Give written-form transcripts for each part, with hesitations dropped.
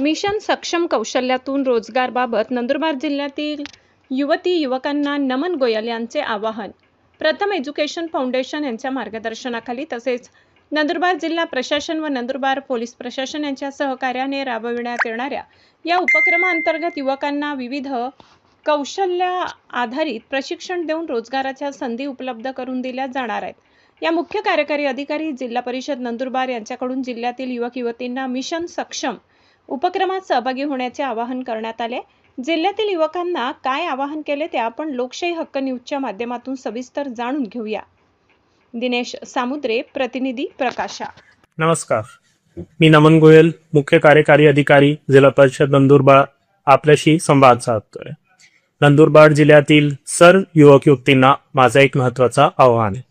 Mission सक्षम कौशल्यातून रोजगारबाबत नंदुरबार जिल्ह्यातील युवती युवकांना नमन गोयल यांचे आवाहन. प्रथम एज्युकेशन फाउंडेशन यांच्या मार्गदर्शनाखाली तसेच नंदुरबार जिल्हा प्रशासन व नंदुरबार पोलीस प्रशासन यांच्या सहकार्याने राबविण्यात येणाऱ्या या उपक्रमाअंतर्गत युवकांना विविध कौशल्य आधारित प्रशिक्षण देऊन रोजगाराच्या संधी उपलब्ध करून दिल्या जाणार आहेत. या मुख्य कार्यकारी अधिकारी जिल्हा परिषद नंदुरबार यांच्याकडून जिल्ह्यातील युवक युवतींना मिशन सक्षम उपक्रमात सहभागी होण्याचे आवाहन करण्यात आले. जिल्ह्यातील युवकांना काय आवाहन केले ते आपण लोकशाही हक्क न्यूजच्या माध्यमातून सविस्तर जाणून घेऊया. दिनेश सामुद्रे, प्रतिनिधी प्रकाशा. नमस्कार, मी नमन गोयल, मुख्य कार्यकारी अधिकारी जिल्हा परिषद नंदुरबार आपल्याशी संवाद साधतोय. नंदुरबार जिल्ह्यातील सर्व युवक युवतींना माझा एक महत्त्वाचा आव्हान आहे.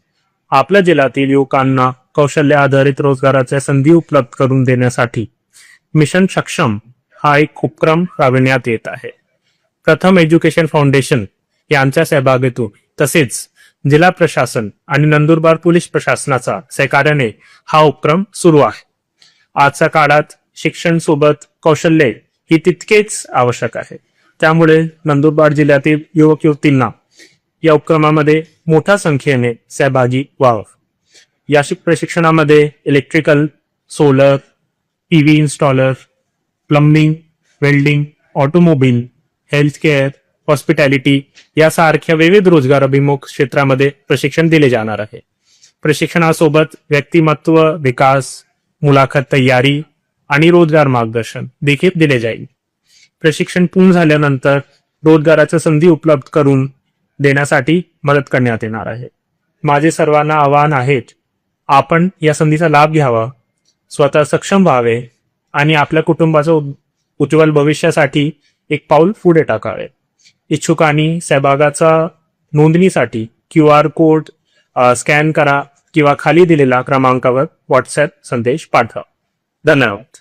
आपल्या जिल्ह्यातील युवकांना कौशल्य आधारित रोजगाराच्या संधी उपलब्ध करून देण्यासाठी मिशन सक्षम हा एक उपक्रम राबविण्यात येत आहे. प्रथम एज्युकेशन फाउंडेशन यांच्या सहभागातून तसेच जिल्हा प्रशासन आणि नंदुरबार पोलीस प्रशासनाचा सहकार्याने हा उपक्रम सुरू आहे. आजच्या काळात शिक्षण सोबत कौशल्य ही तितकेच आवश्यक आहे. त्यामुळे नंदुरबार जिल्ह्यातील युवक युवतींना या उपक्रमामध्ये मोठ्या संख्येने सहभागी व्हावं. या प्रशिक्षणामध्ये electrical, solar, PV installer, plumbing, welding, automobile, healthcare, hospitality यासारख्या विविध रोजगाराभिमुख क्षेत्रामध्ये प्रशिक्षण दिले जाणार आहे. प्रशिक्षणासोबत व्यक्तिमत्व विकास, मुलाखत तयारी आणि रोजगार मार्गदर्शन देखील दिले जाईल. प्रशिक्षण पूर्ण झाल्यानंतर रोजगाराच्या संधी उपलब्ध करून देण्यासाठी मदत करण्यात येणार आहे. माझे सर्वांना आवाहन आहे, आपण या संधीचा लाभ घ्यावा, स्वतः सक्षम व्हावे आणि आपल्या कुटुंबाच्या उज्ज्वल भविष्यासाठी एक पाऊल पुढे टाकावे. इच्छुकांनी सहभागाचा नोंदणीसाठी QR कोड स्कॅन करा किंवा खाली दिलेल्या क्रमांकावर WhatsApp संदेश पाठवा. धन्यवाद.